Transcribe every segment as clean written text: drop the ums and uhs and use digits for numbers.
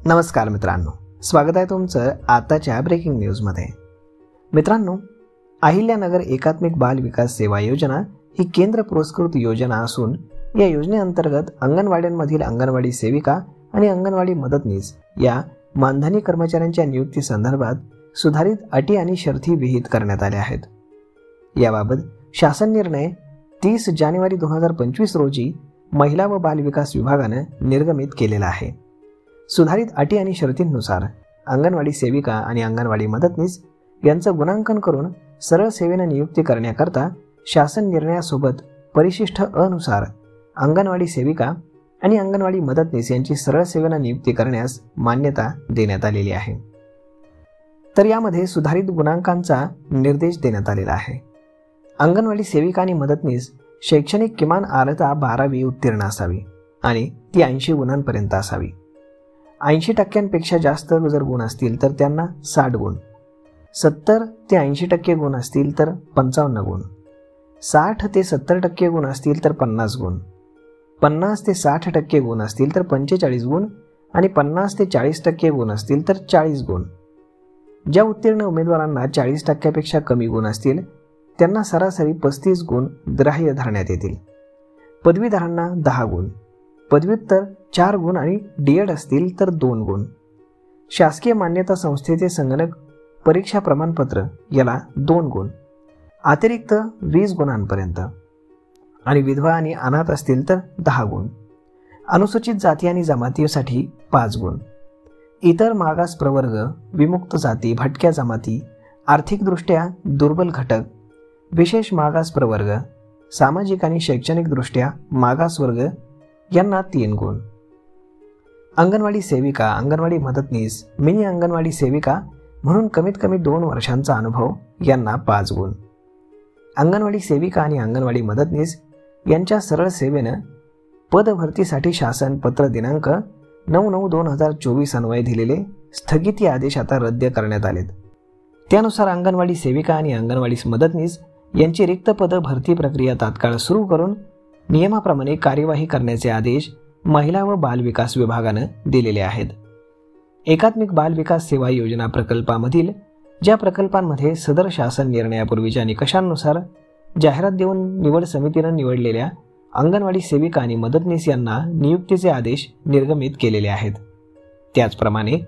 नमस्कार मित्रांनो, स्वागत आहे तुमचं आताच्या ब्रेकिंग न्यूजमध्ये। मित्रांनो, अहिल्यानगर एकात्मिक बाल विकास सेवा योजना ही केंद्र पुरस्कृत योजना असून या योजनेअंतर्गत अंगणवाड्यांमधील अंगणवाडी सेविका आणि अंगणवाडी मदतनीस या मानधनी कर्मचाऱ्यांच्या नियुक्ती संदर्भात सुधारित अटी आणि शर्ती विहित करण्यात आल्या आहेत। याबाबत शासन निर्णय 30 जानेवारी 2025 रोजी महिला व बाल विकास विभागाने निर्गमित केलेला आहे। सुधारित अटी आणि शर्तींनुसार अंगणवाडी सेविका आणि अंगणवाडी मदतनीस यांचं गुणांकन करून सरळ सेवेने नियुक्ती करण्याकरता शासन निर्णयासोबत परिशिष्ट अ नुसार अंगणवाडी सेविका आणि अंगणवाडी मदतनीस यांची सरळ सेवेने नियुक्ती करण्यास मान्यता देण्यात आलेली आहे। तर यामध्ये सुधारित गुणांकांचा निर्देश देण्यात आलेला आहे। अंगणवाडी सेविका आणि मदतनीस शैक्षणिक किमान अर्हता 12वी उत्तीर्ण असावी आणि ती 80 गुणांपर्यंत असावी। 80% जास्त जर गुण असतील तर त्यांना 60 गुण, 70 ते 80% गुण असतील तर 55 गुण, 60 ते 70% गुण असतील तर 50 गुण, 50 ते 60% गुण असतील तर 45 गुण आणि 50 ते 40% गुण असतील तर 40 गुण। ज्या उत्तीर्ण उमेदवारांना 40% कमी गुण असतील त्यांना सरासरी 35 गुण ग्राह्य धरण्यात येतील। पदवीधरांना 10 गुण, पदव्युत्तर 4 गुण आणि डीएड असतील तर 2 गुण। शासकीय मान्यता संस्थेचे संगणक परीक्षा प्रमाणपत्र याला 2 गुण, अतिरिक्त 20 गुणांपर्यंत आणि विधवा आणि अनाथ असतील तर 10 गुण। अनुसूचित जाती आणि जमातीसाठी 5 गुण। इतर मागास प्रवर्ग, विमुक्त जाती, भटक्या जमाती, आर्थिकदृष्ट्या दुर्बल घटक, विशेष मागास प्रवर्ग, सामाजिक आणि शैक्षणिकदृष्ट्या मागास वर्ग यांना 3 गुण। अंगणवाडी सेविका, अंगणवाडी मदतनीस, मिनी अंगणवाडी सेविका म्हणून कमीत कमी 2 वर्षांचा अनुभव यांना 5 गुण। अंगणवाडी सेविका आणि अंगणवाडी मदतनीस यांच्या सरळ सेवेनं पदभरतीसाठी शासन पत्र दिनांक 9/9/2024 अन्वये दिलेले स्थगिती आदेश आता रद्द करण्यात आलेत। त्यानुसार अंगणवाडी सेविका आणि अंगणवाडी मदतनीस यांची रिक्त पद भरती प्रक्रिया तात्काळ सुरू करून नियमाप्रमाणे कार्यवाही करण्याचे आदेश महिला व बाल विकास विभागाने दिलेले आहेत। एकात्मिक बाल विकास सेवा योजना प्रकल्पामधील ज्या प्रकल्पांमध्ये सदर शासन निर्णयापूर्वीच्या निकषांनुसार जाहिरात देऊन निवड समितीने निवडलेल्या अंगणवाडी सेविका आणि मदतनीस यांना नियुक्तीचे आदेश निर्गमित केलेले आहेत, त्याचप्रमाणे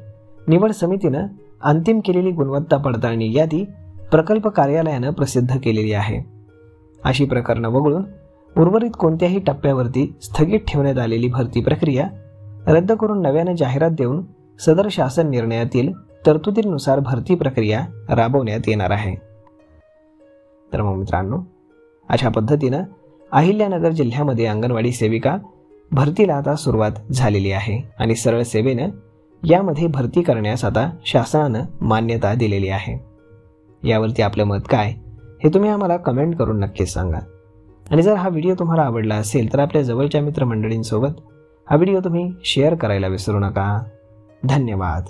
निवड समितीने अंतिम केलेली गुणवत्ता पडताळणी यादी प्रकल्प कार्यालयाने प्रसिद्ध केलेली आहे। अशी प्रकरणे वगळून उर्वरित कोणत्याही टप्प्यावरती स्थगित ठेवण्यात आलेली भरती प्रक्रिया रद्द करून नव्याने जाहिरात देऊन सदर शासन निर्णयातील तरतुदीनुसार भरती प्रक्रिया राबवण्यात येणार आहे। तर मग मित्रांनो, अशा पद्धतीने अहिल्यानगर जिल्ह्यामध्ये अंगणवाडी सेविका भरतीला आता सुरुवात झालेली आहे आणि सरळ सेवेने यामध्ये भरती करण्यास आता शासनाने मान्यता दिलेली आहे। यावरती आपलं मत काय हे तुम्ही आम्हाला कमेंट करून नक्कीच सांगा आणि जर हा व्हिडिओ तुम्हाला आवडला असेल तर आपल्या जवळच्या मित्रमंडळींसोबत हा व्हिडिओ तुम्ही शेअर करायला विसरू नका। धन्यवाद।